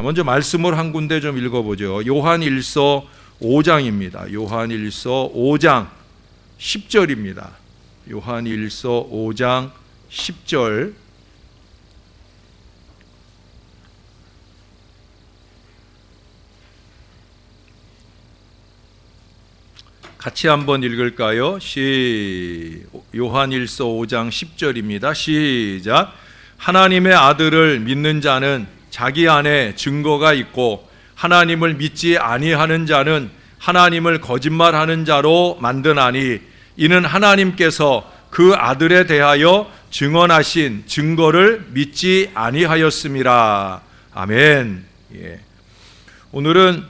자, 먼저 말씀을 한 군데 좀 읽어보죠. 요한일서 5장입니다. 요한일서 5장 10절입니다. 요한일서 5장 10절. 같이 한번 읽을까요? 요한일서 5장 10절입니다. 시작. 하나님의 아들을 믿는 자는 자기 안에 증거가 있고 하나님을 믿지 아니하는 자는 하나님을 거짓말하는 자로 만드나니 이는 하나님께서 그 아들에 대하여 증언하신 증거를 믿지 아니하였음이라. 아멘. 예. 오늘은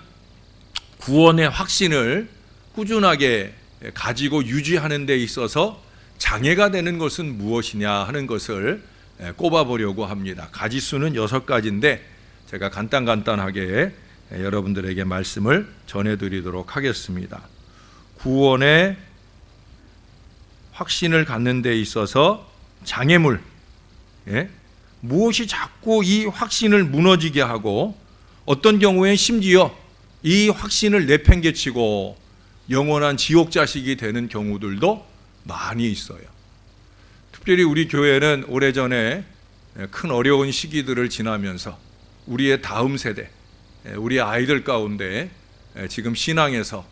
구원의 확신을 꾸준하게 가지고 유지하는 데 있어서 장애가 되는 것은 무엇이냐 하는 것을 꼽아보려고 합니다. 가지수는 6가지인데 제가 간단하게 여러분들에게 말씀을 전해드리도록 하겠습니다. 구원의 확신을 갖는 데 있어서 장애물, 무엇이 자꾸 이 확신을 무너지게 하고 어떤 경우엔 심지어 이 확신을 내팽개치고 영원한 지옥 자식이 되는 경우들도 많이 있어요. 특별히 우리 교회는 오래전에 큰 어려운 시기들을 지나면서 우리의 다음 세대, 우리 아이들 가운데 지금 신앙에서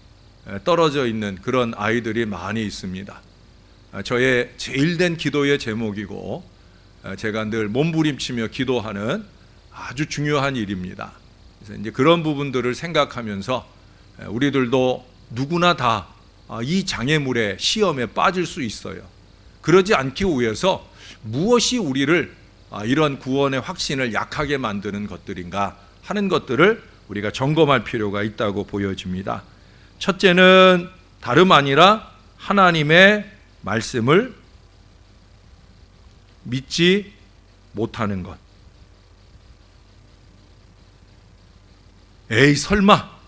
떨어져 있는 그런 아이들이 많이 있습니다. 저의 제일 된 기도의 제목이고 제가 늘 몸부림치며 기도하는 아주 중요한 일입니다. 그래서 이제 그런 부분들을 생각하면서 우리들도 누구나 다 이 장애물의 시험에 빠질 수 있어요. 그러지 않기 위해서 무엇이 우리를 이런 구원의 확신을 약하게 만드는 것들인가 하는 것들을 우리가 점검할 필요가 있다고 보여집니다. 첫째는 다름 아니라 하나님의 말씀을 믿지 못하는 것. 에이 설마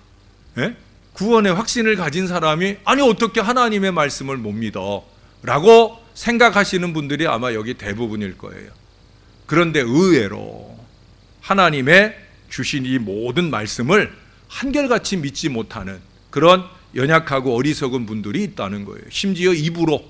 구원의 확신을 가진 사람이 아니 어떻게 하나님의 말씀을 못 믿어? 라고 생각하시는 분들이 아마 여기 대부분일 거예요. 그런데 의외로 하나님의 주신 이 모든 말씀을 한결같이 믿지 못하는 그런 연약하고 어리석은 분들이 있다는 거예요. 심지어 입으로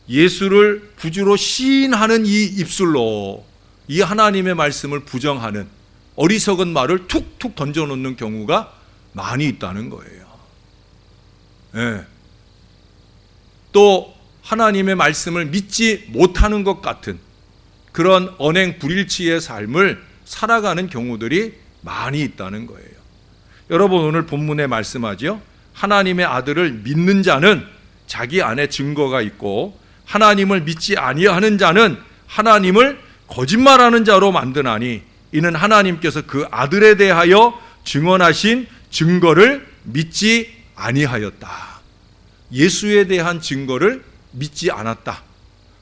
예수를 구주로 시인하는 이 입술로 이 하나님의 말씀을 부정하는 어리석은 말을 툭툭 던져놓는 경우가 많이 있다는 거예요. 또 하나님의 말씀을 믿지 못하는 것 같은 그런 언행 불일치의 삶을 살아가는 경우들이 많이 있다는 거예요. 여러분 오늘 본문에 말씀하죠. 하나님의 아들을 믿는 자는 자기 안에 증거가 있고 하나님을 믿지 아니하는 자는 하나님을 거짓말하는 자로 만드나니 이는 하나님께서 그 아들에 대하여 증언하신 증거를 믿지 아니하였다. 예수에 대한 증거를 믿지 않았다.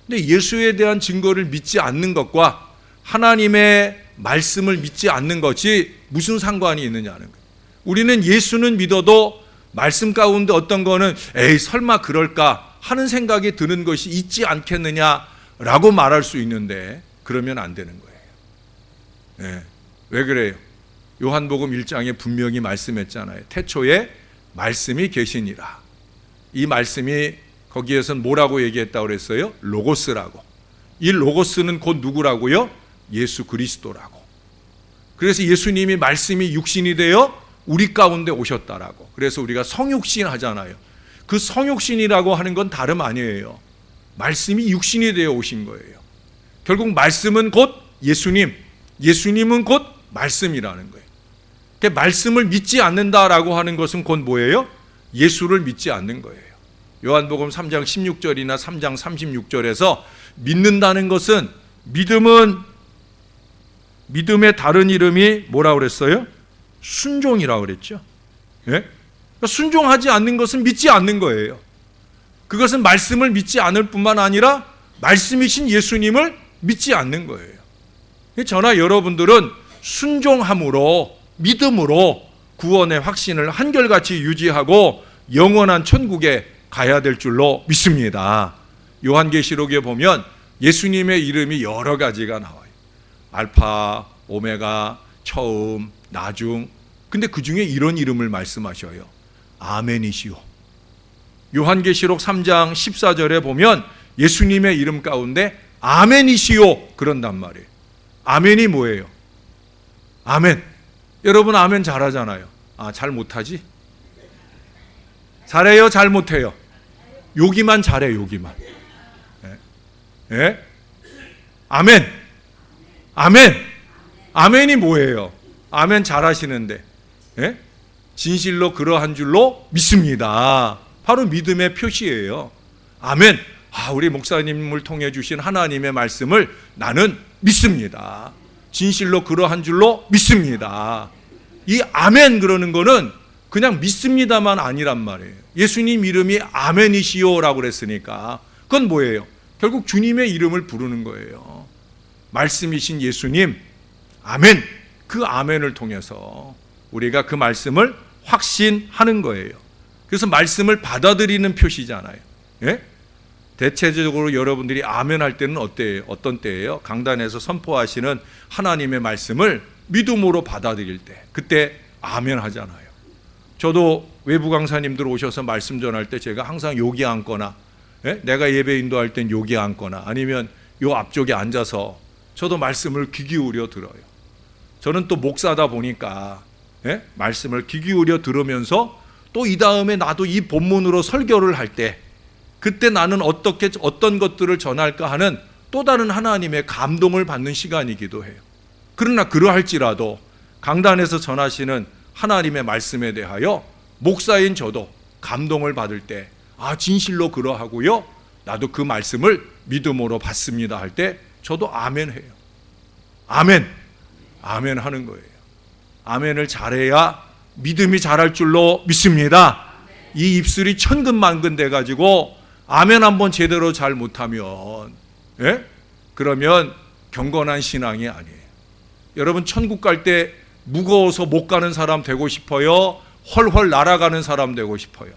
근데 예수에 대한 증거를 믿지 않는 것과 하나님의 말씀을 믿지 않는 것이 무슨 상관이 있느냐는 거예요. 우리는 예수는 믿어도 말씀 가운데 어떤 거는 에이 설마 그럴까 하는 생각이 드는 것이 있지 않겠느냐라고 말할 수 있는데 그러면 안 되는 거예요. 왜 그래요? 요한복음 1장에 분명히 말씀했잖아요. 태초에 말씀이 계시니라. 이 말씀이 거기에선 뭐라고 얘기했다고 그랬어요? 로고스라고. 이 로고스는 곧 누구라고요? 예수 그리스도라고. 그래서 예수님이 말씀이 육신이 되어 우리 가운데 오셨다라고. 그래서 우리가 성육신 하잖아요. 그 성육신이라고 하는 건 다름 아니에요. 말씀이 육신이 되어 오신 거예요. 결국 말씀은 곧 예수님, 예수님은 곧 말씀이라는 거예요. 그러니까 말씀을 믿지 않는다라고 하는 것은 곧 뭐예요? 예수를 믿지 않는 거예요. 요한복음 3장 16절이나 3장 36절에서 믿는다는 것은 믿음의 다른 이름이 뭐라고 그랬어요? 순종이라고 그랬죠. 그러니까 순종하지 않는 것은 믿지 않는 거예요. 그것은 말씀을 믿지 않을 뿐만 아니라 말씀이신 예수님을 믿지 않는 거예요. 저나 여러분들은 순종함으로 믿음으로 구원의 확신을 한결같이 유지하고 영원한 천국에 가야 될 줄로 믿습니다. 요한계시록에 보면 예수님의 이름이 여러 가지가 나와요. 알파, 오메가, 처음, 나중. 근데 그 중에 이런 이름을 말씀하셔요. 아멘이시오. 요한계시록 3장 14절에 보면 예수님의 이름 가운데 아멘이시오 그런단 말이에요. 아멘이 뭐예요? 아멘. 여러분 아멘 잘하잖아요. 아, 잘 못하지? 잘해요? 잘 못해요? 여기만 잘해, 여기만. 예? 예? 아멘. 아멘. 아멘이 뭐예요? 아멘 잘하시는데. 예? 진실로 그러한 줄로 믿습니다. 바로 믿음의 표시예요. 아멘. 아, 우리 목사님을 통해 주신 하나님의 말씀을 나는 믿습니다. 진실로 그러한 줄로 믿습니다. 이 아멘 그러는 거는 그냥 믿습니다만 아니란 말이에요. 예수님 이름이 아멘이시오라고 그랬으니까 그건 뭐예요? 결국 주님의 이름을 부르는 거예요. 말씀이신 예수님, 아멘. 그 아멘을 통해서 우리가 그 말씀을 확신하는 거예요. 그래서 말씀을 받아들이는 표시잖아요. 예? 대체적으로 여러분들이 아멘 할 때는 어떤 때예요? 강단에서 선포하시는 하나님의 말씀을 믿음으로 받아들일 때, 그때 아멘 하잖아요. 저도 외부 강사님들 오셔서 말씀 전할 때 제가 항상 여기 앉거나, 예? 내가 예배 인도할 땐 여기 앉거나 아니면 요 앞쪽에 앉아서 저도 말씀을 귀 기울여 들어요. 저는 또 목사다 보니까 예? 말씀을 귀 기울여 들으면서 또 이 다음에 나도 이 본문으로 설교를 할 때 그때 나는 어떤 것들을 전할까 하는 또 다른 하나님의 감동을 받는 시간이기도 해요. 그러나 그러할지라도 강단에서 전하시는 하나님의 말씀에 대하여 목사인 저도 감동을 받을 때, 아, 진실로 그러하고요, 나도 그 말씀을 믿음으로 받습니다 할 때 저도 아멘 해요. 아멘. 아멘 하는 거예요. 아멘을 잘해야 믿음이 잘할 줄로 믿습니다. 이 입술이 천근만근 돼가지고 아멘 한번 제대로 잘 못하면, 예? 그러면 경건한 신앙이 아니에요. 여러분 천국 갈 때 무거워서 못 가는 사람 되고 싶어요? 헐헐 날아가는 사람 되고 싶어요?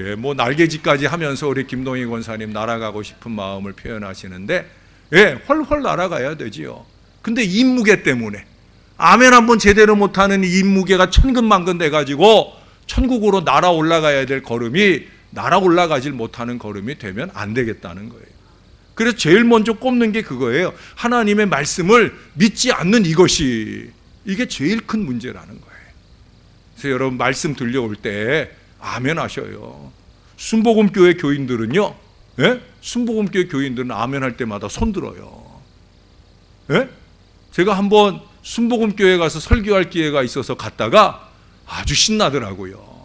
예, 뭐 날개짓까지 하면서 우리 김동희 권사님 날아가고 싶은 마음을 표현하시는데, 예, 헐헐 날아가야 되지요. 근데 인무게 때문에 아멘 한번 제대로 못하는 이 인무게가 천근만근 돼가지고 천국으로 날아 올라가야 될 걸음이 날아 올라가질 못하는 걸음이 되면 안 되겠다는 거예요. 그래서 제일 먼저 꼽는 게 그거예요. 하나님의 말씀을 믿지 않는 이것이, 이게 제일 큰 문제라는 거예요. 그래서 여러분 말씀 들려올 때 아멘 하셔요. 순복음교회 교인들은요, 예? 순복음교회 교인들은 아멘 할 때마다 손 들어요. 예? 제가 한번 순복음교회 가서 설교할 기회가 있어서 갔다가 아주 신나더라고요.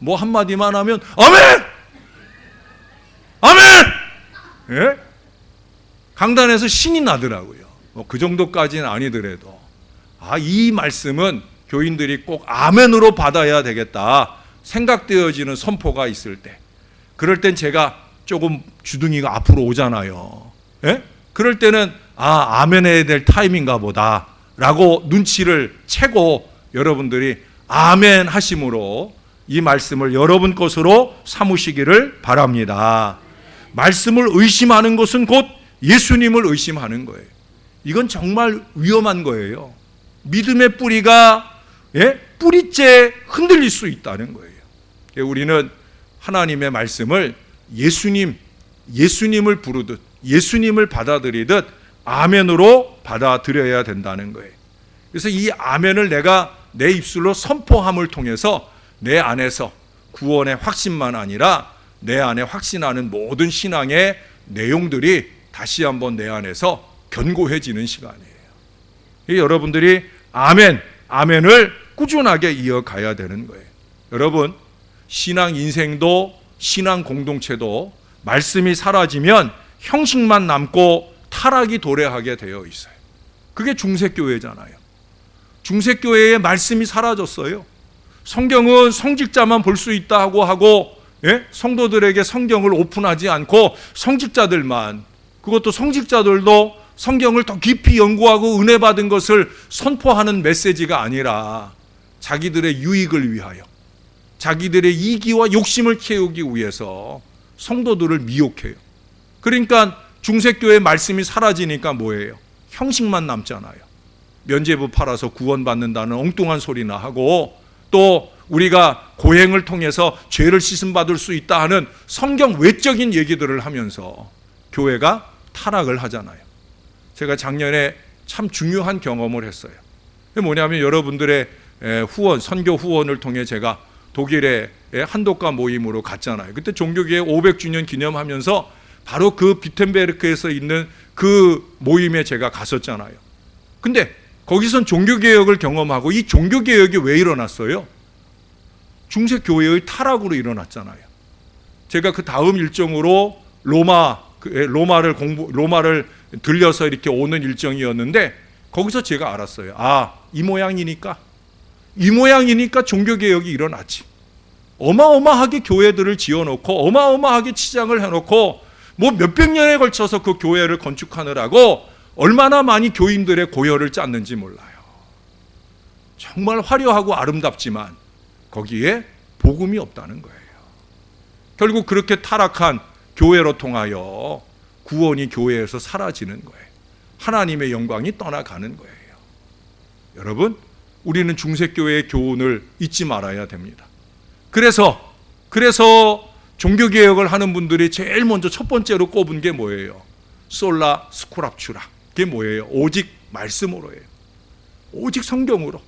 뭐 한마디만 하면 아멘! 아멘! 예? 강단에서 신이 나더라고요. 뭐 그 정도까지는 아니더라도, 이 말씀은 교인들이 꼭 아멘으로 받아야 되겠다 생각되어지는 선포가 있을 때, 그럴 땐 제가 조금 주둥이가 앞으로 오잖아요. 예? 그럴 때는 아멘 해야 될 타임인가 보다 라고 눈치를 채고 여러분들이 아멘 하심으로 이 말씀을 여러분 것으로 삼으시기를 바랍니다. 말씀을 의심하는 것은 곧 예수님을 의심하는 거예요. 이건 정말 위험한 거예요. 믿음의 뿌리가, 예? 뿌리째 흔들릴 수 있다는 거예요. 우리는 하나님의 말씀을 예수님을 부르듯 예수님을 받아들이듯 아멘으로 받아들여야 된다는 거예요. 그래서 이 아멘을 내가 내 입술로 선포함을 통해서 내 안에서 구원의 확신만 아니라 내 안에 확신하는 모든 신앙의 내용들이 다시 한번 내 안에서 견고해지는 시간이에요. 여러분들이 아멘을 꾸준하게 이어가야 되는 거예요. 여러분, 신앙 인생도 신앙 공동체도 말씀이 사라지면 형식만 남고 타락이 도래하게 되어 있어요. 그게 중세교회잖아요. 중세교회의 말씀이 사라졌어요. 성경은 성직자만 볼 수 있다고 하고, 예? 성도들에게 성경을 오픈하지 않고 성직자들만, 그것도 성직자들도 성경을 더 깊이 연구하고 은혜 받은 것을 선포하는 메시지가 아니라 자기들의 유익을 위하여, 자기들의 이기와 욕심을 채우기 위해서 성도들을 미혹해요. 그러니까 중세교회 말씀이 사라지니까 뭐예요? 형식만 남잖아요. 면죄부 팔아서 구원받는다는 엉뚱한 소리나 하고, 또 우리가 고행을 통해서 죄를 씻음받을 수 있다 하는 성경 외적인 얘기들을 하면서 교회가 타락을 하잖아요. 제가 작년에 참 중요한 경험을 했어요. 그게 뭐냐면 여러분들의 후원, 선교 후원을 통해 제가 독일의 한독가 모임으로 갔잖아요. 그때 종교개혁 500주년 기념하면서 바로 그 비텐베르크에서 있는 그 모임에 제가 갔었잖아요. 근데 거기선 종교개혁을 경험하고, 이 종교개혁이 왜 일어났어요? 중세교회의 타락으로 일어났잖아요. 제가 그 다음 일정으로 로마를 들려서 이렇게 오는 일정이었는데, 거기서 제가 알았어요. 이 모양이니까 종교개혁이 일어났지. 어마어마하게 교회들을 지어놓고 어마어마하게 치장을 해놓고 뭐 몇백 년에 걸쳐서 그 교회를 건축하느라고 얼마나 많이 교인들의 고열을 짰는지 몰라요. 정말 화려하고 아름답지만 거기에 복음이 없다는 거예요. 결국 그렇게 타락한 교회로 통하여 구원이 교회에서 사라지는 거예요. 하나님의 영광이 떠나가는 거예요. 여러분, 우리는 중세교회의 교훈을 잊지 말아야 됩니다. 그래서 종교개혁을 하는 분들이 제일 먼저 첫 번째로 꼽은 게 뭐예요? 솔라 스크립추라. 그게 뭐예요? 오직 말씀으로예요. 오직 성경으로.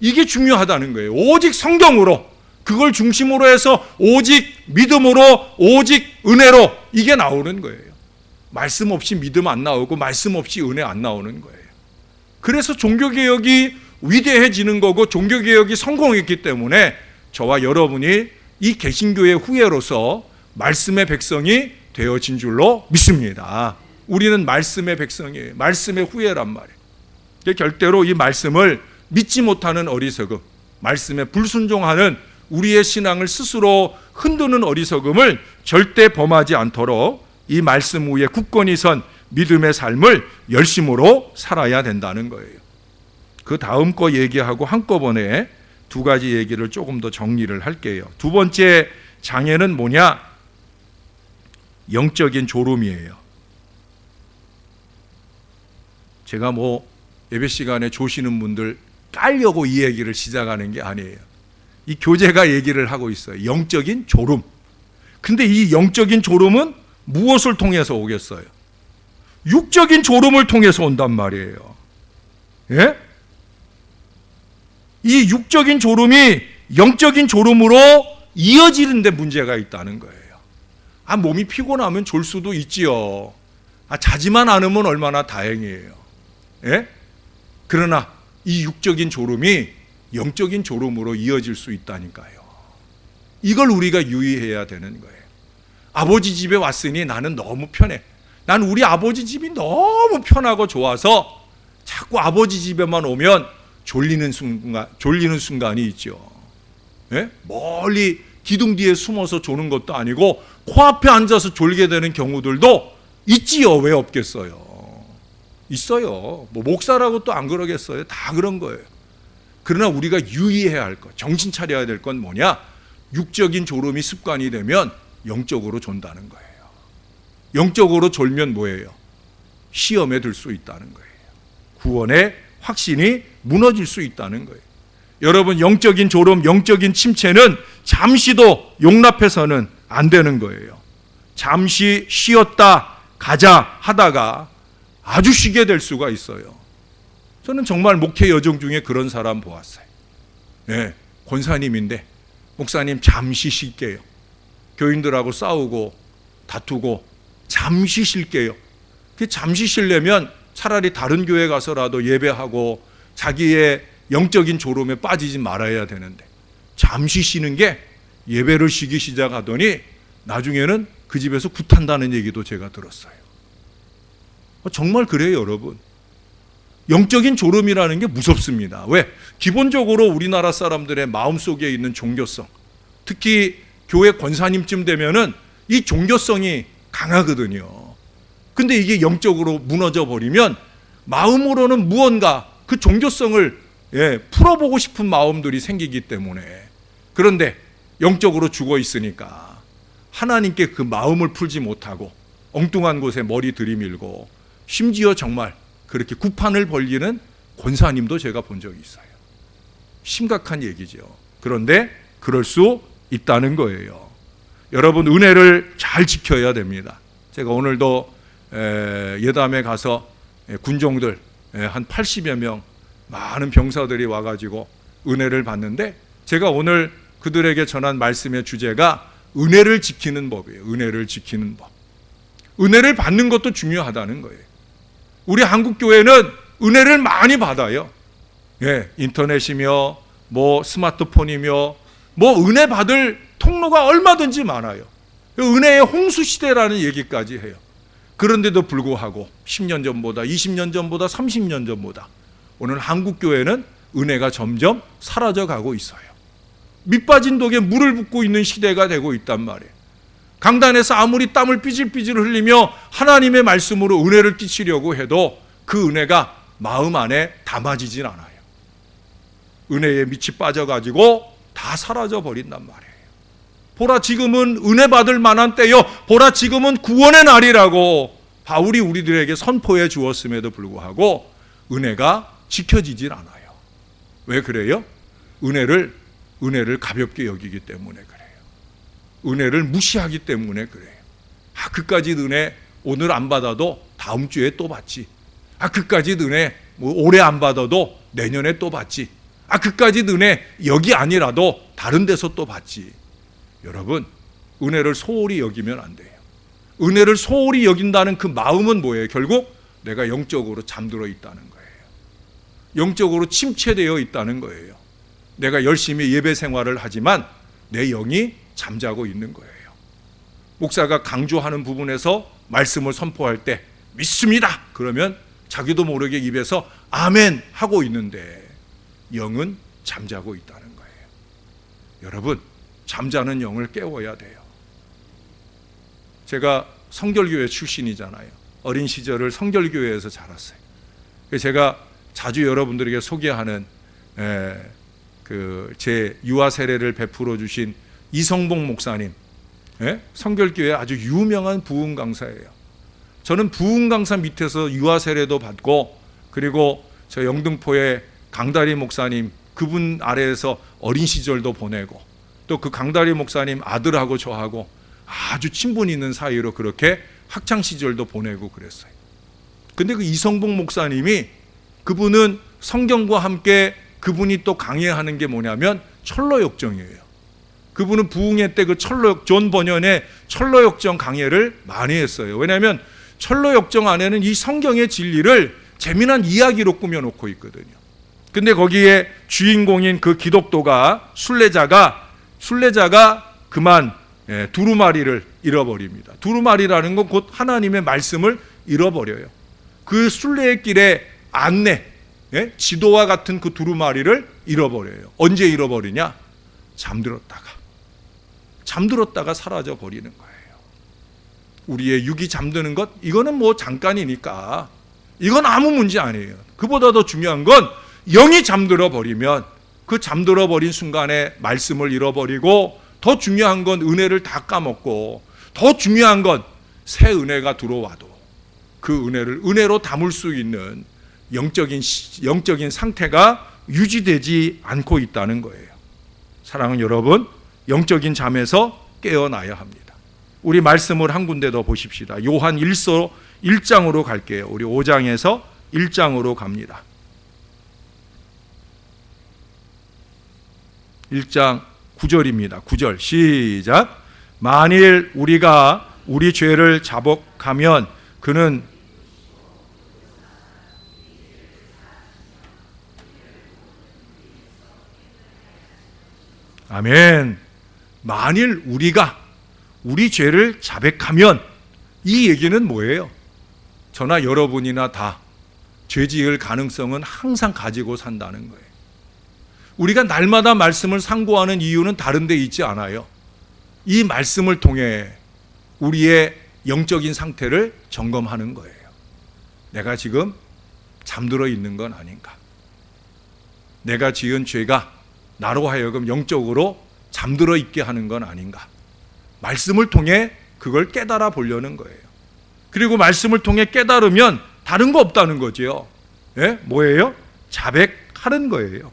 이게 중요하다는 거예요. 오직 성경으로, 그걸 중심으로 해서 오직 믿음으로, 오직 은혜로, 이게 나오는 거예요. 말씀 없이 믿음 안 나오고 말씀 없이 은혜 안 나오는 거예요. 그래서 종교개혁이 위대해지는 거고 종교개혁이 성공했기 때문에 저와 여러분이 이 개신교의 후예로서 말씀의 백성이 되어진 줄로 믿습니다. 우리는 말씀의 백성이에요. 말씀의 후예란 말이에요. 결대로 이 말씀을 믿지 못하는 어리석음, 말씀에 불순종하는 우리의 신앙을 스스로 흔드는 어리석음을 절대 범하지 않도록 이 말씀 위에 굳건히 선 믿음의 삶을 열심으로 살아야 된다는 거예요. 그 다음 거 얘기하고 한꺼번에 두 가지 얘기를 조금 더 정리를 할게요. 두 번째 장애는 뭐냐? 영적인 졸음이에요. 제가 예배 시간에 조시는 분들 깔려고 이 얘기를 시작하는 게 아니에요. 이 교재가 얘기를 하고 있어요. 영적인 졸음. 근데 이 영적인 졸음은 무엇을 통해서 오겠어요? 육적인 졸음을 통해서 온단 말이에요. 예? 이 육적인 졸음이 영적인 졸음으로 이어지는 데 문제가 있다는 거예요. 몸이 피곤하면 졸 수도 있지요. 자지만 않으면 얼마나 다행이에요. 예? 그러나 이 육적인 졸음이 영적인 졸음으로 이어질 수 있다니까요. 이걸 우리가 유의해야 되는 거예요. 아버지 집에 왔으니 나는 너무 편해. 난 우리 아버지 집이 너무 편하고 좋아서 자꾸 아버지 집에만 오면 졸리는 순간이 있죠. 예? 멀리 기둥 뒤에 숨어서 조는 것도 아니고 코앞에 앉아서 졸게 되는 경우들도 있지요. 왜 없겠어요? 있어요. 목사라고 또 안 그러겠어요? 다 그런 거예요. 그러나 우리가 유의해야 할 것, 정신 차려야 될 건 뭐냐? 육적인 졸음이 습관이 되면 영적으로 존다는 거예요. 영적으로 졸면 뭐예요? 시험에 들 수 있다는 거예요. 구원의 확신이 무너질 수 있다는 거예요. 여러분, 영적인 졸음, 영적인 침체는 잠시도 용납해서는 안 되는 거예요. 잠시 쉬었다 가자 하다가 아주 쉬게 될 수가 있어요. 저는 정말 목회 여정 중에 그런 사람 보았어요. 네, 권사님인데 목사님 잠시 쉴게요. 교인들하고 싸우고 다투고 잠시 쉴게요. 잠시 쉬려면 차라리 다른 교회 가서라도 예배하고 자기의 영적인 졸음에 빠지지 말아야 되는데 잠시 쉬는 게 예배를 쉬기 시작하더니 나중에는 그 집에서 굿한다는 얘기도 제가 들었어요. 정말 그래요, 여러분. 영적인 졸음이라는 게 무섭습니다. 왜? 기본적으로 우리나라 사람들의 마음속에 있는 종교성, 특히 교회 권사님쯤 되면은 이 종교성이 강하거든요. 근데 이게 영적으로 무너져 버리면 마음으로는 무언가 그 종교성을 풀어보고 싶은 마음들이 생기기 때문에, 그런데 영적으로 죽어 있으니까 하나님께 그 마음을 풀지 못하고 엉뚱한 곳에 머리 들이밀고 심지어 정말 그렇게 구판을 벌리는 권사님도 제가 본 적이 있어요. 심각한 얘기죠. 그런데 그럴 수 있다는 거예요. 여러분, 은혜를 잘 지켜야 됩니다. 제가 오늘도 예담에 가서 군종들 한 80여 명 많은 병사들이 와가지고 은혜를 받는데, 제가 오늘 그들에게 전한 말씀의 주제가 은혜를 지키는 법이에요. 은혜를 지키는 법. 은혜를 받는 것도 중요하다는 거예요. 우리 한국교회는 은혜를 많이 받아요. 인터넷이며 뭐 스마트폰이며 뭐 은혜 받을 통로가 얼마든지 많아요. 은혜의 홍수 시대라는 얘기까지 해요. 그런데도 불구하고 10년 전보다 20년 전보다 30년 전보다 오늘 한국교회는 은혜가 점점 사라져가고 있어요. 밑빠진 독에 물을 붓고 있는 시대가 되고 있단 말이에요. 강단에서 아무리 땀을 삐질삐질 흘리며 하나님의 말씀으로 은혜를 끼치려고 해도 그 은혜가 마음 안에 담아지진 않아요. 은혜에 밑이 빠져가지고 다 사라져 버린단 말이에요. 보라, 지금은 은혜 받을 만한 때요, 보라, 지금은 구원의 날이라고 바울이 우리들에게 선포해 주었음에도 불구하고 은혜가 지켜지질 않아요. 왜 그래요? 은혜를 가볍게 여기기 때문에 그래요. 은혜를 무시하기 때문에 그래요. 그까짓 은혜 오늘 안 받아도 다음 주에 또 받지. 그까짓 은혜 올해 안 받아도 내년에 또 받지. 그까짓 은혜 여기 아니라도 다른 데서 또 받지. 여러분, 은혜를 소홀히 여기면 안 돼요. 은혜를 소홀히 여긴다는 그 마음은 뭐예요? 결국 내가 영적으로 잠들어 있다는 거예요. 영적으로 침체되어 있다는 거예요. 내가 열심히 예배 생활을 하지만 내 영이 잠자고 있는 거예요. 목사가 강조하는 부분에서 말씀을 선포할 때 믿습니다 그러면 자기도 모르게 입에서 아멘 하고 있는데 영은 잠자고 있다는 거예요. 여러분, 잠자는 영을 깨워야 돼요. 제가 성결교회 출신이잖아요. 어린 시절을 성결교회에서 자랐어요. 제가 자주 여러분들에게 소개하는 제 유아 세례를 베풀어 주신 이성봉 목사님, 성결교회 아주 유명한 부흥 강사예요. 저는 부흥 강사 밑에서 유아 세례도 받고, 그리고 저 영등포의 강다리 목사님 그분 아래에서 어린 시절도 보내고, 또 그 강다리 목사님 아들하고 저하고 아주 친분 있는 사이로 그렇게 학창 시절도 보내고 그랬어요. 근데 그 이성봉 목사님이, 그분은 성경과 함께 그분이 또 강해하는 게 뭐냐면 철로역정이에요. 그분은 부흥회 때 그 존 번연의 철로역정 강해를 많이 했어요. 왜냐하면 철로역정 안에는 이 성경의 진리를 재미난 이야기로 꾸며놓고 있거든요. 근데 거기에 주인공인 그 기독도가 순례자가 그만 두루마리를 잃어버립니다. 두루마리라는 건 곧 하나님의 말씀을 잃어버려요. 그 순례의 길에 안내, 지도와 같은 그 두루마리를 잃어버려요. 언제 잃어버리냐? 잠들었다가 사라져 버리는 거예요. 우리의 육이 잠드는 것, 이거는 뭐 잠깐이니까 이건 아무 문제 아니에요. 그보다 더 중요한 건 영이 잠들어 버리면 그 잠들어 버린 순간에 말씀을 잃어버리고, 더 중요한 건 은혜를 다 까먹고, 더 중요한 건 새 은혜가 들어와도 그 은혜를 은혜로 담을 수 있는 영적인 상태가 유지되지 않고 있다는 거예요. 사랑하는 여러분, 영적인 잠에서 깨어나야 합니다. 우리 말씀을 한 군데 더 보십시다. 요한 1서 1장으로 갈게요. 우리 5장에서 1장으로 갑니다. 1장 9절입니다. 9절 시작. 만일 우리가 우리 죄를 자복하면 그는 아멘. 만일 우리가 우리 죄를 자백하면, 이 얘기는 뭐예요? 저나 여러분이나 다 죄 지을 가능성은 항상 가지고 산다는 거예요. 우리가 날마다 말씀을 상고하는 이유는 다른 데 있지 않아요. 이 말씀을 통해 우리의 영적인 상태를 점검하는 거예요. 내가 지금 잠들어 있는 건 아닌가? 내가 지은 죄가 나로 하여금 영적으로 잠들어 있게 하는 건 아닌가? 말씀을 통해 그걸 깨달아 보려는 거예요. 그리고 말씀을 통해 깨달으면 다른 거 없다는 거죠. 뭐예요? 자백하는 거예요.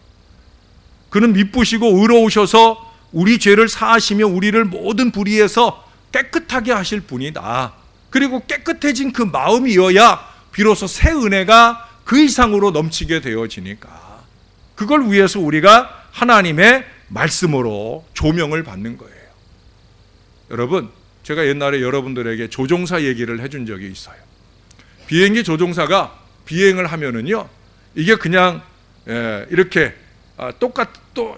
그는 미쁘시고 의로우셔서 우리 죄를 사하시며 우리를 모든 불의에서 깨끗하게 하실 분이다. 그리고 깨끗해진 그 마음이어야 비로소 새 은혜가 그 이상으로 넘치게 되어지니까 그걸 위해서 우리가 하나님의 말씀으로 조명을 받는 거예요. 여러분, 제가 옛날에 여러분들에게 조종사 얘기를 해준 적이 있어요. 비행기 조종사가 비행을 하면은요, 이게 그냥 이렇게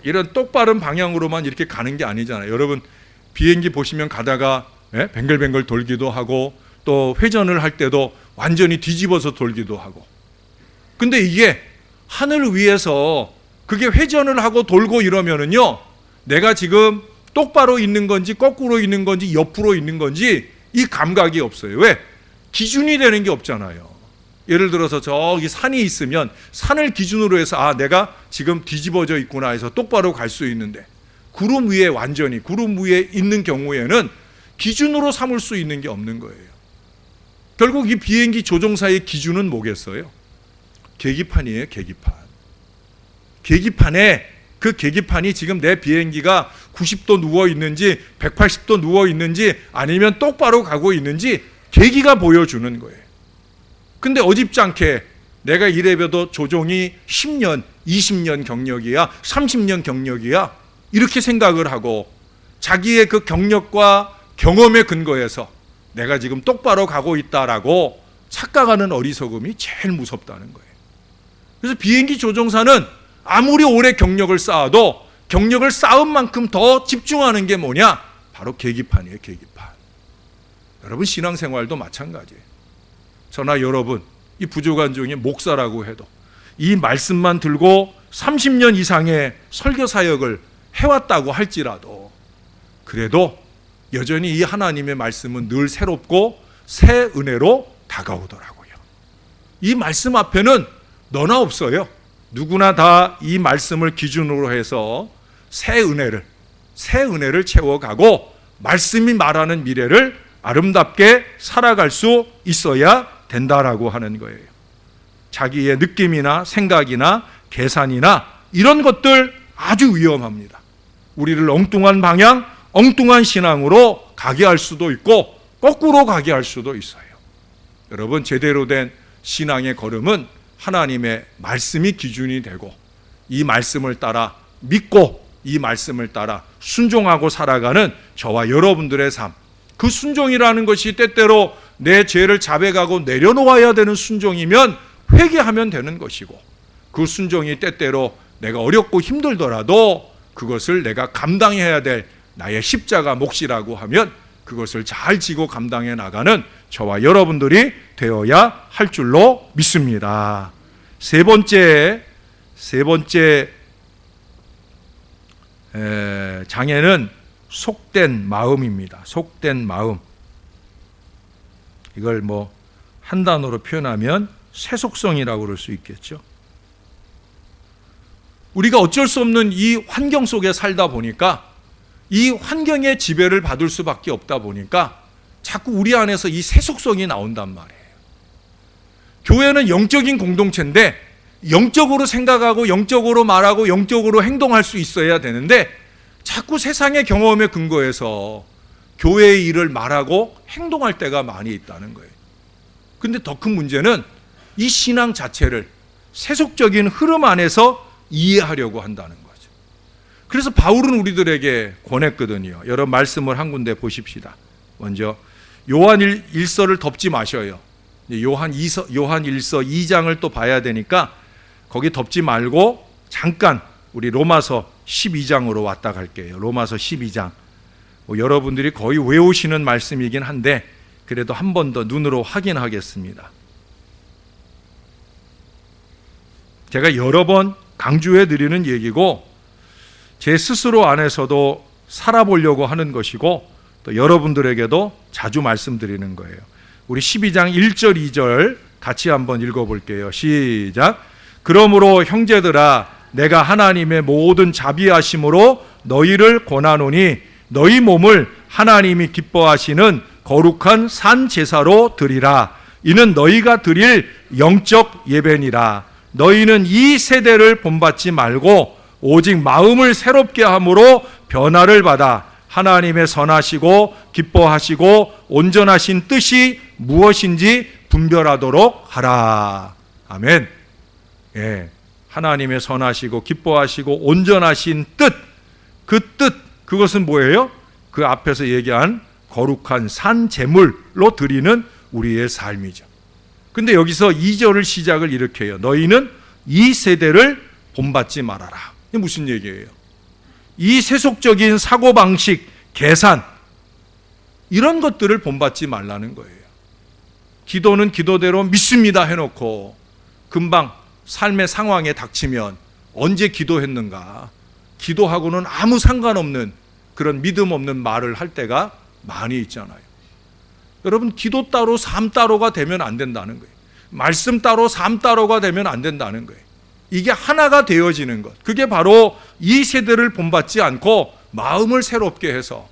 이런 똑바른 방향으로만 이렇게 가는 게 아니잖아요. 여러분, 비행기 보시면 가다가 뱅글뱅글 돌기도 하고 또 회전을 할 때도 완전히 뒤집어서 돌기도 하고. 근데 이게 하늘 위에서 그게 회전을 하고 돌고 이러면은요, 내가 지금 똑바로 있는 건지 거꾸로 있는 건지 옆으로 있는 건지 이 감각이 없어요. 왜? 기준이 되는 게 없잖아요. 예를 들어서 저기 산이 있으면 산을 기준으로 해서 내가 지금 뒤집어져 있구나 해서 똑바로 갈 수 있는데, 구름 위에 완전히 구름 위에 있는 경우에는 기준으로 삼을 수 있는 게 없는 거예요. 결국 이 비행기 조종사의 기준은 뭐겠어요? 계기판이에요. 계기판에 그 계기판이 지금 내 비행기가 90도 누워 있는지 180도 누워 있는지 아니면 똑바로 가고 있는지 계기가 보여주는 거예요. 근데 어줍지 않게 내가 이래봬도 조종이 10년, 20년 경력이야, 30년 경력이야, 이렇게 생각을 하고 자기의 그 경력과 경험에 근거해서 내가 지금 똑바로 가고 있다라고 착각하는 어리석음이 제일 무섭다는 거예요. 그래서 비행기 조종사는 아무리 오래 경력을 쌓아도 경력을 쌓은 만큼 더 집중하는 게 뭐냐? 바로 계기판이에요. 계기판. 여러분, 신앙생활도 마찬가지예요. 저나 여러분, 이 부족한 중에 목사라고 해도 이 말씀만 들고 30년 이상의 설교 사역을 해왔다고 할지라도 그래도 여전히 이 하나님의 말씀은 늘 새롭고 새 은혜로 다가오더라고요. 이 말씀 앞에는 너나 없어요. 누구나 다 이 말씀을 기준으로 해서 새 은혜를 채워가고 말씀이 말하는 미래를 아름답게 살아갈 수 있어야 된다라고 하는 거예요. 자기의 느낌이나 생각이나 계산이나 이런 것들 아주 위험합니다. 우리를 엉뚱한 방향, 엉뚱한 신앙으로 가게 할 수도 있고 거꾸로 가게 할 수도 있어요. 여러분, 제대로 된 신앙의 걸음은 하나님의 말씀이 기준이 되고 이 말씀을 따라 믿고 이 말씀을 따라 순종하고 살아가는 저와 여러분들의 삶, 그 순종이라는 것이 때때로 내 죄를 자백하고 내려놓아야 되는 순종이면 회개하면 되는 것이고, 그 순종이 때때로 내가 어렵고 힘들더라도 그것을 내가 감당해야 될 나의 십자가 몫이라고 하면 그것을 잘 지고 감당해 나가는 저와 여러분들이 되어야 할 줄로 믿습니다. 세 번째 장애는 속된 마음입니다. 속된 마음. 이걸 한 단어로 표현하면 세속성이라고 그럴 수 있겠죠. 우리가 어쩔 수 없는 이 환경 속에 살다 보니까, 이 환경의 지배를 받을 수밖에 없다 보니까 자꾸 우리 안에서 이 세속성이 나온단 말이에요. 교회는 영적인 공동체인데 영적으로 생각하고 영적으로 말하고 영적으로 행동할 수 있어야 되는데 자꾸 세상의 경험에 근거해서 교회의 일을 말하고 행동할 때가 많이 있다는 거예요. 근데 더 큰 문제는 이 신앙 자체를 세속적인 흐름 안에서 이해하려고 한다는 거죠. 그래서 바울은 우리들에게 권했거든요. 여러분, 말씀을 한 군데 보십시다. 먼저 요한 1서를 덮지 마셔요. 요한 1서 2장을 또 봐야 되니까 거기 덮지 말고 잠깐 우리 로마서 12장으로 왔다 갈게요. 로마서 12장. 여러분들이 거의 외우시는 말씀이긴 한데 그래도 한 번 더 눈으로 확인하겠습니다. 제가 여러 번 강조해 드리는 얘기고 제 스스로 안에서도 살아보려고 하는 것이고 또 여러분들에게도 자주 말씀드리는 거예요. 우리 12장 1절 2절 같이 한번 읽어볼게요. 시작. 그러므로 형제들아, 내가 하나님의 모든 자비하심으로 너희를 권하노니 너희 몸을 하나님이 기뻐하시는 거룩한 산 제사로 드리라. 이는 너희가 드릴 영적 예배니라. 너희는 이 세대를 본받지 말고 오직 마음을 새롭게 함으로 변화를 받아 하나님의 선하시고 기뻐하시고 온전하신 뜻이 무엇인지 분별하도록 하라. 아멘. 예, 하나님의 선하시고 기뻐하시고 온전하신 뜻, 그 뜻, 그것은 뭐예요? 그 앞에서 얘기한 거룩한 산 제물로 드리는 우리의 삶이죠. 근데 여기서 2절을 시작을 이렇게 해요. 너희는 이 세대를 본받지 말아라. 이게 무슨 얘기예요? 이 세속적인 사고방식, 계산, 이런 것들을 본받지 말라는 거예요. 기도는 기도대로 믿습니다 해놓고 금방 삶의 상황에 닥치면 언제 기도했는가, 기도하고는 아무 상관없는 그런 믿음 없는 말을 할 때가 많이 있잖아요. 여러분, 기도 따로 삶 따로가 되면 안 된다는 거예요. 말씀 따로 삶 따로가 되면 안 된다는 거예요. 이게 하나가 되어지는 것, 그게 바로 이 세대를 본받지 않고 마음을 새롭게 해서,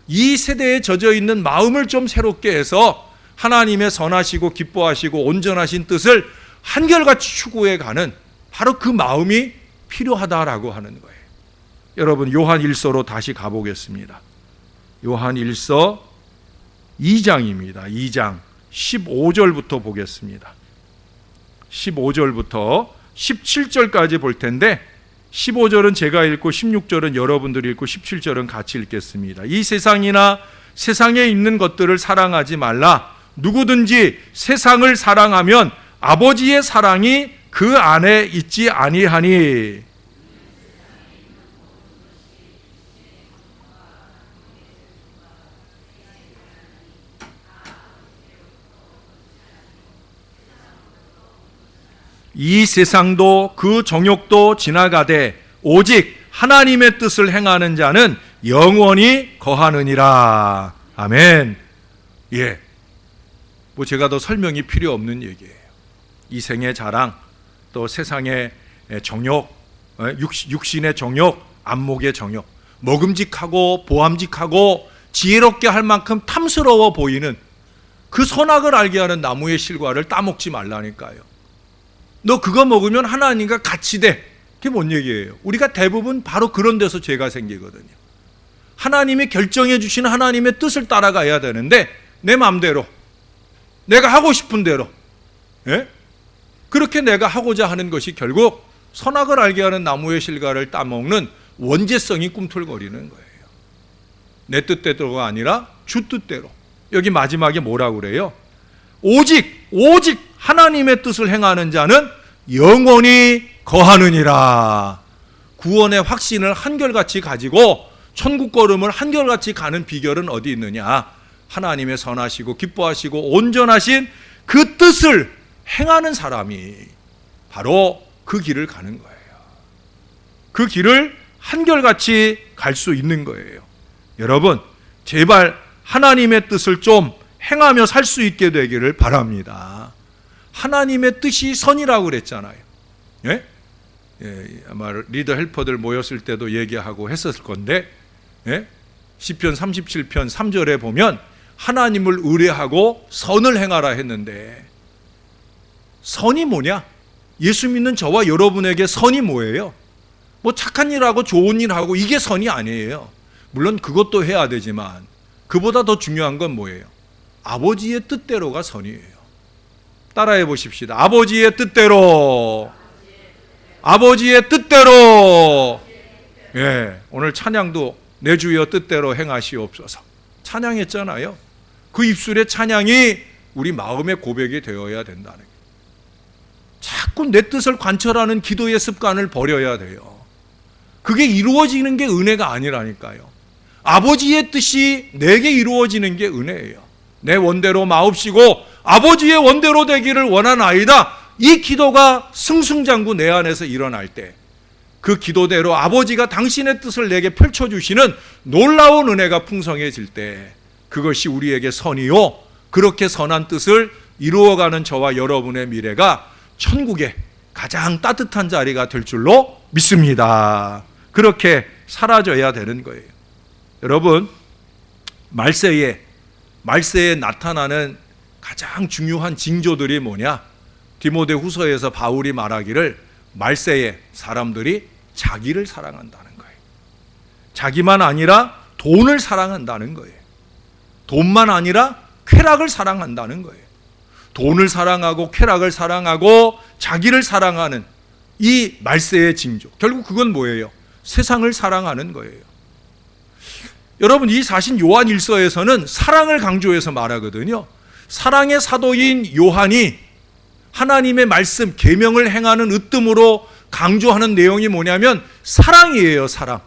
이 세대에 젖어 있는 마음을 좀 새롭게 해서 하나님의 선하시고 기뻐하시고 온전하신 뜻을 한결같이 추구해 가는 바로 그 마음이 필요하다라고 하는 거예요. 여러분, 요한 1서로 다시 가보겠습니다. 요한 1서 2장입니다. 2장 15절부터 보겠습니다. 15절부터 17절까지 볼 텐데 15절은 제가 읽고 16절은 여러분들이 읽고 17절은 같이 읽겠습니다. 이 세상이나 세상에 있는 것들을 사랑하지 말라. 누구든지 세상을 사랑하면 아버지의 사랑이 그 안에 있지 아니하니. 이 세상도 그 정욕도 지나가되 오직 하나님의 뜻을 행하는 자는 영원히 거하느니라. 아멘. 예. 뭐 제가 더 설명이 필요 없는 얘기예요. 이 생의 자랑, 또 세상의 정욕, 육신의 정욕, 안목의 정욕, 먹음직하고 보암직하고 지혜롭게 할 만큼 탐스러워 보이는 그 선악을 알게 하는 나무의 실과를 따먹지 말라니까요. 너 그거 먹으면 하나님과 같이 돼. 그게 뭔 얘기예요? 우리가 대부분 바로 그런 데서 죄가 생기거든요. 하나님이 결정해 주시는 하나님의 뜻을 따라가야 되는데 내 마음대로, 내가 하고 싶은 대로, 예? 그렇게 내가 하고자 하는 것이 결국 선악을 알게 하는 나무의 실과를 따먹는 원죄성이 꿈틀거리는 거예요. 내 뜻대로가 아니라 주 뜻대로. 여기 마지막에 뭐라고 그래요? 오직 하나님의 뜻을 행하는 자는 영원히 거하느니라. 구원의 확신을 한결같이 가지고 천국 걸음을 한결같이 가는 비결은 어디 있느냐? 하나님의 선하시고 기뻐하시고 온전하신 그 뜻을 행하는 사람이 바로 그 길을 가는 거예요. 그 길을 한결같이 갈 수 있는 거예요. 여러분, 제발 하나님의 뜻을 좀 행하며 살 수 있게 되기를 바랍니다. 하나님의 뜻이 선이라고 그랬잖아요. 예? 예, 아마 리더 헬퍼들 모였을 때도 얘기하고 했었을 건데, 예? 시편 37편 3절에 보면 하나님을 의뢰하고 선을 행하라 했는데, 선이 뭐냐? 예수 믿는 저와 여러분에게 선이 뭐예요? 뭐 착한 일하고 좋은 일하고 이게 선이 아니에요. 물론 그것도 해야 되지만 그보다 더 중요한 건 뭐예요? 아버지의 뜻대로가 선이에요. 따라해 보십시다. 아버지의 뜻대로. 아버지의 뜻대로. 예, 오늘 찬양도 내 주여 뜻대로 행하시옵소서 찬양했잖아요. 그 입술의 찬양이 우리 마음의 고백이 되어야 된다는 거예요. 자꾸 내 뜻을 관철하는 기도의 습관을 버려야 돼요. 그게 이루어지는 게 은혜가 아니라니까요. 아버지의 뜻이 내게 이루어지는 게 은혜예요. 내 원대로 마옵시고 아버지의 원대로 되기를 원하나이다. 이 기도가 승승장구 내 안에서 일어날 때 그 기도대로 아버지가 당신의 뜻을 내게 펼쳐주시는 놀라운 은혜가 풍성해질 때 그것이 우리에게 선이요, 그렇게 선한 뜻을 이루어가는 저와 여러분의 미래가 천국의 가장 따뜻한 자리가 될 줄로 믿습니다. 그렇게 살아져야 되는 거예요. 여러분, 말세에 나타나는 가장 중요한 징조들이 뭐냐? 디모데후서에서 바울이 말하기를 말세에 사람들이 자기를 사랑한다는 거예요. 자기만 아니라 돈을 사랑한다는 거예요. 돈만 아니라 쾌락을 사랑한다는 거예요. 돈을 사랑하고 쾌락을 사랑하고 자기를 사랑하는 이 말세의 징조, 결국 그건 뭐예요? 세상을 사랑하는 거예요. 여러분, 이 사신 요한 1서에서는 사랑을 강조해서 말하거든요. 사랑의 사도인 요한이 하나님의 말씀, 계명을 행하는 으뜸으로 강조하는 내용이 뭐냐면 사랑이에요. 사랑.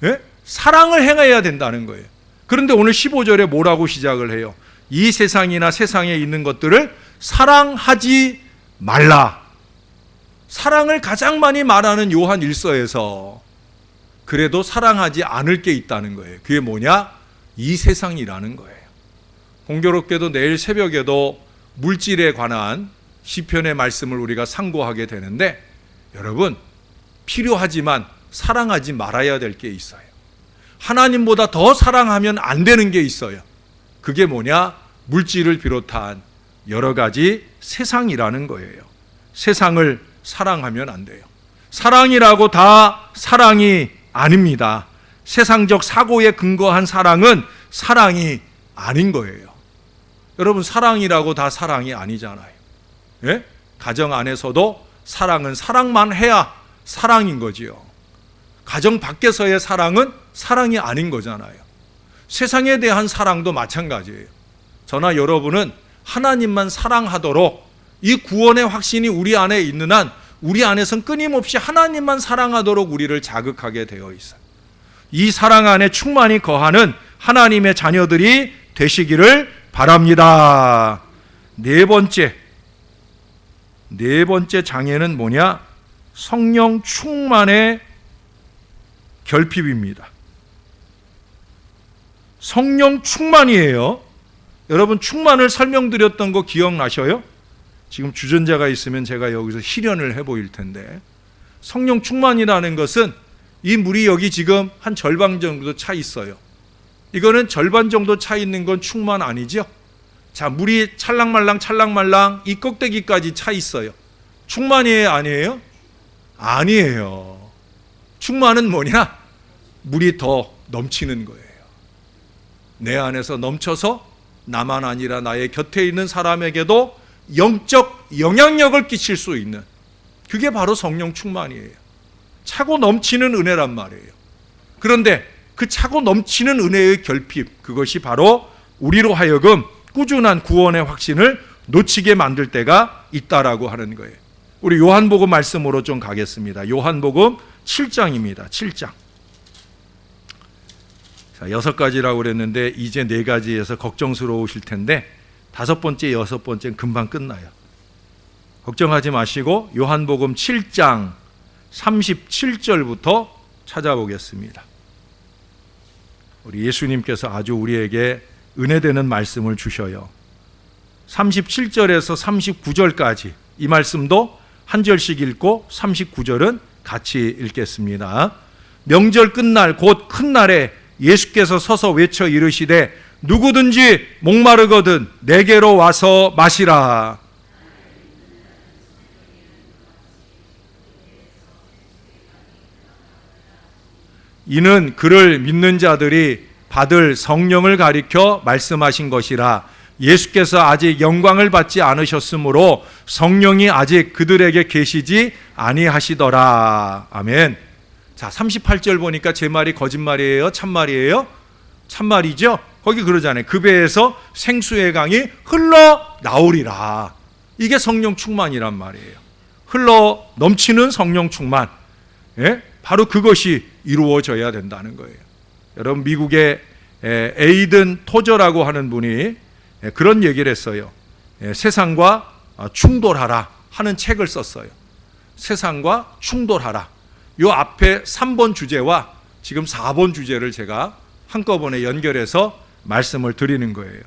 예? 사랑을 행해야 된다는 거예요. 그런데 오늘 15절에 뭐라고 시작을 해요? 이 세상이나 세상에 있는 것들을 사랑하지 말라. 사랑을 가장 많이 말하는 요한 1서에서 그래도 사랑하지 않을 게 있다는 거예요. 그게 뭐냐? 이 세상이라는 거예요. 공교롭게도 내일 새벽에도 물질에 관한 시편의 말씀을 우리가 상고하게 되는데, 여러분, 필요하지만 사랑하지 말아야 될 게 있어요. 하나님보다 더 사랑하면 안 되는 게 있어요. 그게 뭐냐? 물질을 비롯한 여러 가지 세상이라는 거예요. 세상을 사랑하면 안 돼요. 사랑이라고 다 사랑이 아닙니다. 세상적 사고에 근거한 사랑은 사랑이 아닌 거예요. 여러분, 사랑이라고 다 사랑이 아니잖아요. 예? 가정 안에서도 사랑은 사랑만 해야 사랑인 거지요. 가정 밖에서의 사랑은 사랑이 아닌 거잖아요. 세상에 대한 사랑도 마찬가지예요. 저나 여러분은 하나님만 사랑하도록 이 구원의 확신이 우리 안에 있는 한 우리 안에선 끊임없이 하나님만 사랑하도록 우리를 자극하게 되어 있어요. 이 사랑 안에 충만히 거하는 하나님의 자녀들이 되시기를 바랍니다. 네 번째 장애는 뭐냐? 성령 충만의 결핍입니다. 성령 충만이에요. 여러분, 충만을 설명드렸던 거 기억나셔요? 지금 주전자가 있으면 제가 여기서 실현을 해보일 텐데, 성령 충만이라는 것은 이 물이 여기 지금 한 절반 정도 차 있어요. 이거는 절반 정도 차 있는 건 충만 아니죠? 자, 물이 찰랑말랑 이 꼭대기까지 차 있어요. 충만이에요, 아니에요? 아니에요. 충만은 뭐냐? 물이 더 넘치는 거예요. 내 안에서 넘쳐서 나만 아니라 나의 곁에 있는 사람에게도 영적 영향력을 끼칠 수 있는, 그게 바로 성령 충만이에요. 차고 넘치는 은혜란 말이에요. 그런데 그 차고 넘치는 은혜의 결핍, 그것이 바로 우리로 하여금 꾸준한 구원의 확신을 놓치게 만들 때가 있다라고 하는 거예요. 우리 요한복음 말씀으로 좀 가겠습니다. 요한복음 7장입니다. 7장. 자, 6가지라고 그랬는데 이제 4가지에서 걱정스러우실 텐데 5번째, 6번째는 금방 끝나요. 걱정하지 마시고 요한복음 7장 37절부터 찾아보겠습니다. 우리 예수님께서 아주 우리에게 은혜되는 말씀을 주셔요. 37절에서 39절까지 이 말씀도 한 절씩 읽고 39절은 같이 읽겠습니다. 명절 끝날 곧 큰 날에 예수께서 서서 외쳐 이르시되 누구든지 목마르거든 내게로 와서 마시라. 이는 그를 믿는 자들이 받을 성령을 가리켜 말씀하신 것이라. 예수께서 아직 영광을 받지 않으셨으므로 성령이 아직 그들에게 계시지 아니하시더라. 아멘. 자, 38절 보니까 제 말이 거짓말이에요? 참말이에요? 참말이죠? 거기 그러잖아요. 그 배에서 생수의 강이 흘러 나오리라. 이게 성령 충만이란 말이에요. 흘러 넘치는 성령 충만. 예? 바로 그것이 이루어져야 된다는 거예요. 여러분, 미국의 에이든 토저라고 하는 분이 그런 얘기를 했어요. 세상과 충돌하라 하는 책을 썼어요. 세상과 충돌하라. 이 앞에 3번 주제와 지금 4번 주제를 제가 한꺼번에 연결해서 말씀을 드리는 거예요.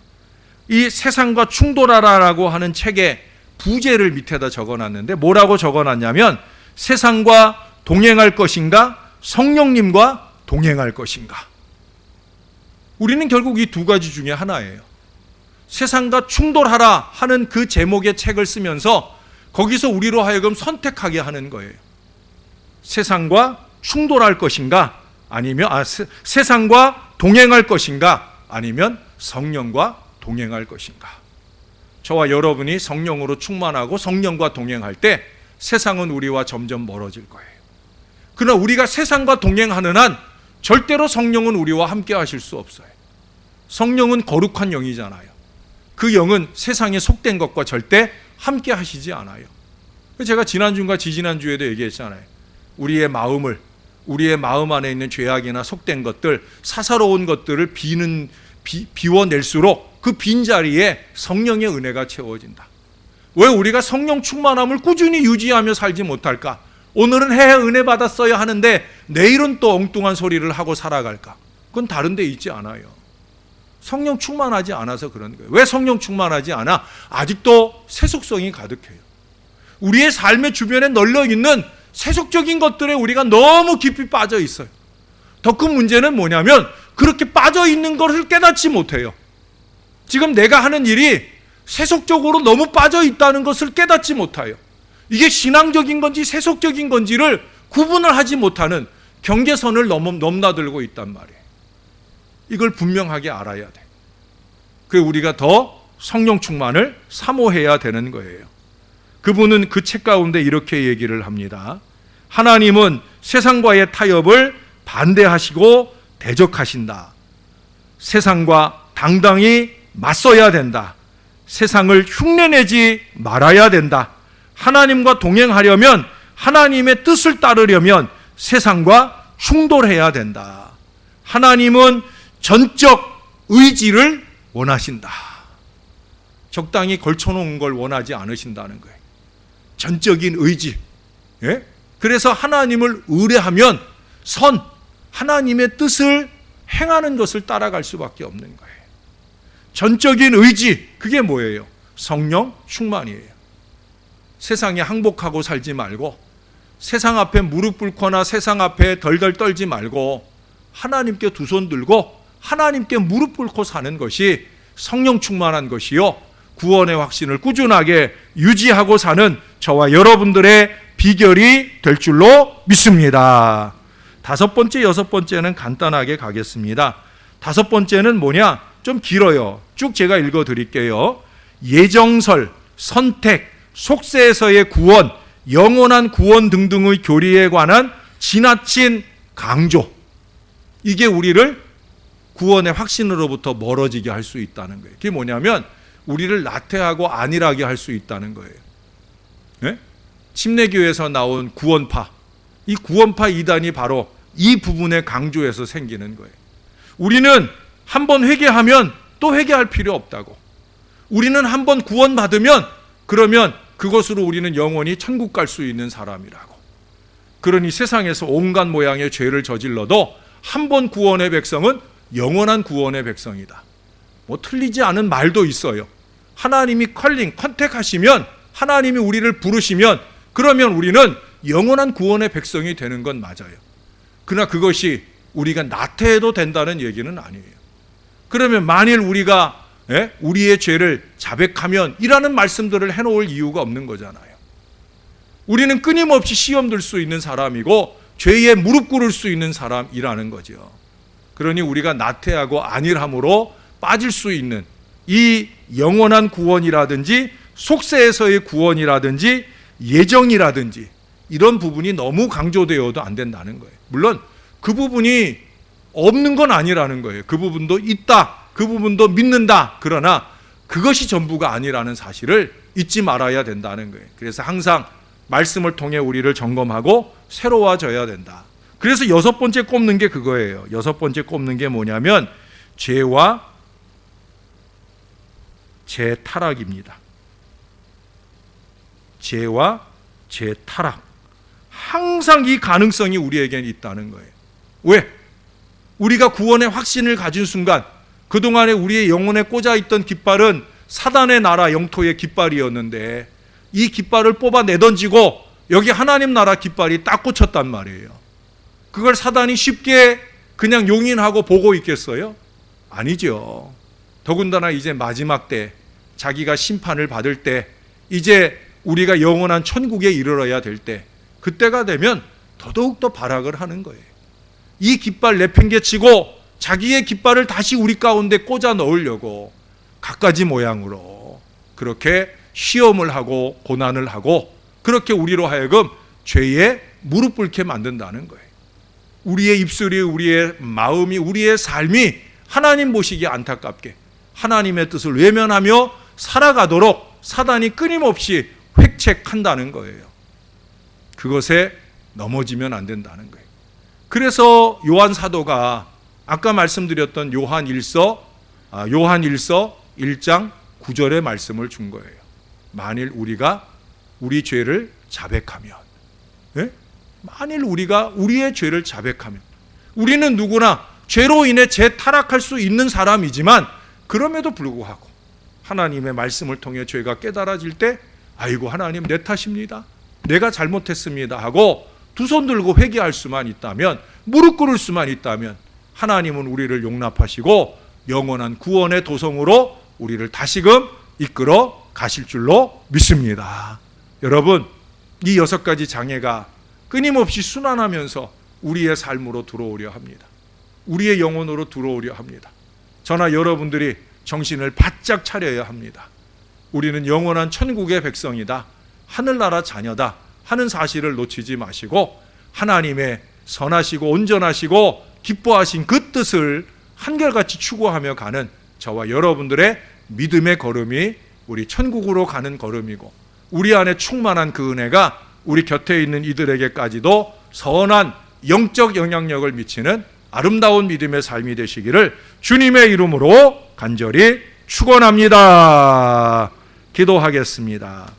이 세상과 충돌하라라고 하는 책에 부제를 밑에다 적어놨는데 뭐라고 적어놨냐면 세상과 동행할 것인가 성령님과 동행할 것인가. 우리는 결국 이 2가지 중에 하나예요. 세상과 충돌하라 하는 그 제목의 책을 쓰면서 거기서 우리로 하여금 선택하게 하는 거예요. 세상과 충돌할 것인가, 아니면 세상과 동행할 것인가, 아니면 성령과 동행할 것인가. 저와 여러분이 성령으로 충만하고 성령과 동행할 때 세상은 우리와 점점 멀어질 거예요. 그러나 우리가 세상과 동행하는 한 절대로 성령은 우리와 함께 하실 수 없어요. 성령은 거룩한 영이잖아요. 그 영은 세상에 속된 것과 절대 함께 하시지 않아요. 제가 지난주인가 지지난주에도 얘기했잖아요. 우리의 마음 안에 있는 죄악이나 속된 것들, 사사로운 것들을 비워낼수록 그 빈자리에 성령의 은혜가 채워진다. 왜 우리가 성령 충만함을 꾸준히 유지하며 살지 못할까? 오늘은 은혜 받았어야 하는데 내일은 또 엉뚱한 소리를 하고 살아갈까? 그건 다른 데 있지 않아요. 성령 충만하지 않아서 그런 거예요. 왜 성령 충만하지 않아? 아직도 세속성이 가득해요. 우리의 삶의 주변에 널려있는 세속적인 것들에 우리가 너무 깊이 빠져 있어요. 더 큰 문제는 뭐냐면 그렇게 빠져 있는 것을 깨닫지 못해요. 지금 내가 하는 일이 세속적으로 너무 빠져 있다는 것을 깨닫지 못해요. 이게 신앙적인 건지 세속적인 건지를 구분을 하지 못하는 경계선을 넘나들고 있단 말이에요. 이걸 분명하게 알아야 돼. 그 우리가 더 성령 충만을 사모해야 되는 거예요. 그분은 그 책 가운데 이렇게 얘기를 합니다. 하나님은 세상과의 타협을 반대하시고 대적하신다. 세상과 당당히 맞서야 된다. 세상을 흉내내지 말아야 된다. 하나님과 동행하려면, 하나님의 뜻을 따르려면 세상과 충돌해야 된다. 하나님은 전적 의지를 원하신다. 적당히 걸쳐놓은 걸 원하지 않으신다는 거예요. 전적인 의지. 예? 그래서 하나님을 의뢰하면 하나님의 뜻을 행하는 것을 따라갈 수밖에 없는 거예요. 전적인 의지, 그게 뭐예요? 성령 충만이에요. 세상에 항복하고 살지 말고, 세상 앞에 무릎 꿇거나 세상 앞에 덜덜 떨지 말고 하나님께 두 손 들고 하나님께 무릎 꿇고 사는 것이 성령 충만한 것이요, 구원의 확신을 꾸준하게 유지하고 사는 저와 여러분들의 비결이 될 줄로 믿습니다. 다섯 번째, 여섯 번째는 간단하게 가겠습니다. 다섯 번째는 뭐냐? 좀 길어요. 쭉 제가 읽어드릴게요. 예정설, 선택, 속세에서의 구원, 영원한 구원 등등의 교리에 관한 지나친 강조. 이게 우리를 구원의 확신으로부터 멀어지게 할 수 있다는 거예요. 그게 뭐냐면 우리를 나태하고 안일하게 할 수 있다는 거예요. 네? 침례교에서 나온 구원파, 이 구원파 이단이 바로 이 부분의 강조에서 생기는 거예요. 우리는 한번 회개하면 또 회개할 필요 없다고. 우리는 한번 구원받으면 그러면 그것으로 우리는 영원히 천국 갈 수 있는 사람이라고. 그러니 세상에서 온갖 모양의 죄를 저질러도 한 번 구원의 백성은 영원한 구원의 백성이다. 뭐 틀리지 않은 말도 있어요. 하나님이 컨택하시면, 하나님이 우리를 부르시면 그러면 우리는 영원한 구원의 백성이 되는 건 맞아요. 그러나 그것이 우리가 나태해도 된다는 얘기는 아니에요. 그러면 만일 우리가 우리의 죄를 자백하면 이라는 말씀들을 해놓을 이유가 없는 거잖아요. 우리는 끊임없이 시험 들 수 있는 사람이고 죄에 무릎 꿇을 수 있는 사람이라는 거죠. 그러니 우리가 나태하고 안일함으로 빠질 수 있는 이 영원한 구원이라든지 속세에서의 구원이라든지 예정이라든지 이런 부분이 너무 강조되어도 안 된다는 거예요. 물론 그 부분이 없는 건 아니라는 거예요. 그 부분도 있다, 그 부분도 믿는다. 그러나 그것이 전부가 아니라는 사실을 잊지 말아야 된다는 거예요. 그래서 항상 말씀을 통해 우리를 점검하고 새로워져야 된다. 그래서 여섯 번째 꼽는 게 그거예요. 여섯 번째 꼽는 게 뭐냐면 죄와 죄 타락입니다. 죄와 죄 타락. 항상 이 가능성이 우리에게는 있다는 거예요. 왜? 우리가 구원의 확신을 가진 순간 그동안에 우리의 영혼에 꽂아있던 깃발은 사단의 나라 영토의 깃발이었는데 이 깃발을 뽑아 내던지고 여기 하나님 나라 깃발이 딱 꽂혔단 말이에요. 그걸 사단이 쉽게 그냥 용인하고 보고 있겠어요? 아니죠. 더군다나 이제 마지막 때 자기가 심판을 받을 때 이제 우리가 영원한 천국에 이르러야 될 때 그때가 되면 더더욱 더 발악을 하는 거예요. 이 깃발 내팽개치고 자기의 깃발을 다시 우리 가운데 꽂아 넣으려고 갖가지 모양으로 그렇게 시험을 하고 고난을 하고 그렇게 우리로 하여금 죄에 무릎 꿇게 만든다는 거예요. 우리의 입술이, 우리의 마음이, 우리의 삶이 하나님 보시기에 안타깝게 하나님의 뜻을 외면하며 살아가도록 사단이 끊임없이 획책한다는 거예요. 그것에 넘어지면 안 된다는 거예요. 그래서 요한 사도가 아까 말씀드렸던 요한 1서 1장 9절의 말씀을 준 거예요. 만일 우리가 우리 죄를 자백하면, 네? 만일 우리가 우리의 죄를 자백하면, 우리는 누구나 죄로 인해 타락할 수 있는 사람이지만 그럼에도 불구하고 하나님의 말씀을 통해 죄가 깨달아질 때 아이고 하나님 내 탓입니다, 내가 잘못했습니다 하고 두 손 들고 회개할 수만 있다면, 무릎 꿇을 수만 있다면 하나님은 우리를 용납하시고 영원한 구원의 도성으로 우리를 다시금 이끌어 가실 줄로 믿습니다. 여러분, 이 6가지 장애가 끊임없이 순환하면서 우리의 삶으로 들어오려 합니다. 우리의 영혼으로 들어오려 합니다. 저나 여러분들이 정신을 바짝 차려야 합니다. 우리는 영원한 천국의 백성이다, 하늘나라 자녀다 하는 사실을 놓치지 마시고 하나님의 선하시고 온전하시고 기뻐하신 그 뜻을 한결같이 추구하며 가는 저와 여러분들의 믿음의 걸음이 우리 천국으로 가는 걸음이고, 우리 안에 충만한 그 은혜가 우리 곁에 있는 이들에게까지도 선한 영적 영향력을 미치는 아름다운 믿음의 삶이 되시기를 주님의 이름으로 간절히 축원합니다. 기도하겠습니다.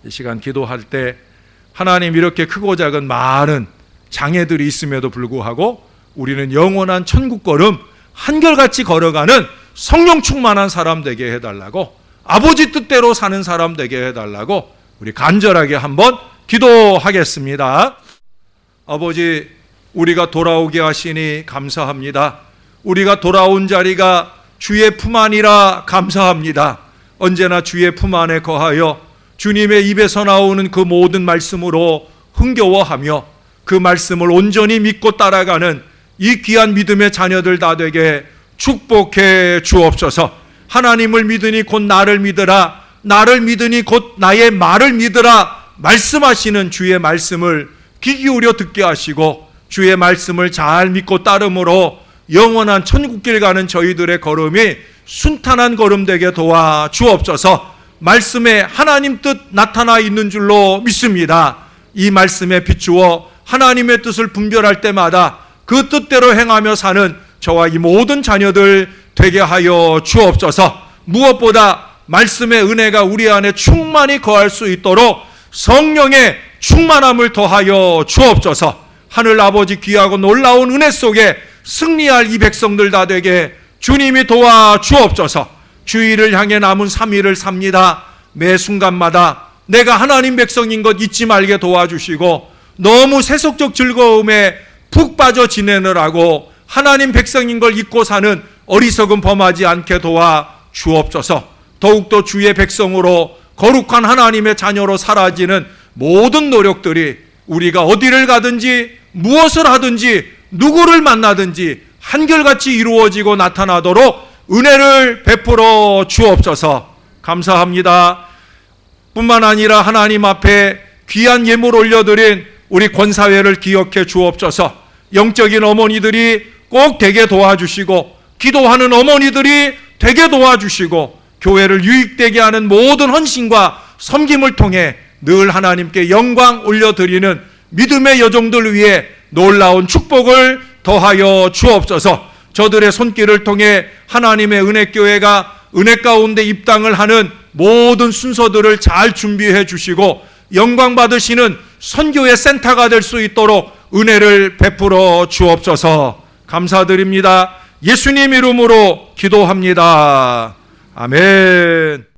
이 시간 기도할 때 하나님, 이렇게 크고 작은 많은 장애들이 있음에도 불구하고 우리는 영원한 천국 걸음 한결같이 걸어가는 성령 충만한 사람 되게 해달라고, 아버지 뜻대로 사는 사람 되게 해달라고 우리 간절하게 한번 기도하겠습니다. 아버지, 우리가 돌아오게 하시니 감사합니다. 우리가 돌아온 자리가 주의 품 안이라 감사합니다. 언제나 주의 품 안에 거하여 주님의 입에서 나오는 그 모든 말씀으로 흥겨워하며 그 말씀을 온전히 믿고 따라가는 이 귀한 믿음의 자녀들 다 되게 축복해 주옵소서. 하나님을 믿으니 곧 나를 믿으라, 나를 믿으니 곧 나의 말을 믿으라 말씀하시는 주의 말씀을 귀 기울여 듣게 하시고 주의 말씀을 잘 믿고 따름으로 영원한 천국길 가는 저희들의 걸음이 순탄한 걸음 되게 도와 주옵소서. 말씀에 하나님 뜻 나타나 있는 줄로 믿습니다. 이 말씀에 비추어 하나님의 뜻을 분별할 때마다 그 뜻대로 행하며 사는 저와 이 모든 자녀들 되게 하여 주옵소서. 무엇보다 말씀의 은혜가 우리 안에 충만히 거할 수 있도록 성령의 충만함을 더하여 주옵소서. 하늘 아버지 귀하고 놀라운 은혜 속에 승리할 이 백성들 다 되게 주님이 도와 주옵소서. 주일을 향해 남은 3일을 삽니다. 매 순간마다 내가 하나님 백성인 것 잊지 말게 도와주시고, 너무 세속적 즐거움에 푹 빠져 지내느라고 하나님 백성인 걸 잊고 사는 어리석은 범하지 않게 도와 주옵소서. 더욱더 주의 백성으로 거룩한 하나님의 자녀로 사라지는 모든 노력들이 우리가 어디를 가든지 무엇을 하든지 누구를 만나든지 한결같이 이루어지고 나타나도록 은혜를 베풀어 주옵소서. 감사합니다. 뿐만 아니라 하나님 앞에 귀한 예물 올려드린 우리 권사회를 기억해 주옵소서. 영적인 어머니들이 꼭 되게 도와주시고, 기도하는 어머니들이 되게 도와주시고, 교회를 유익되게 하는 모든 헌신과 섬김을 통해 늘 하나님께 영광 올려드리는 믿음의 여종들 위해 놀라운 축복을 더하여 주옵소서. 저들의 손길을 통해 하나님의 은혜교회가 은혜 가운데 입당을 하는 모든 순서들을 잘 준비해 주시고 영광 받으시는 선교의 센터가 될 수 있도록 은혜를 베풀어 주옵소서. 감사드립니다. 예수님 이름으로 기도합니다. 아멘.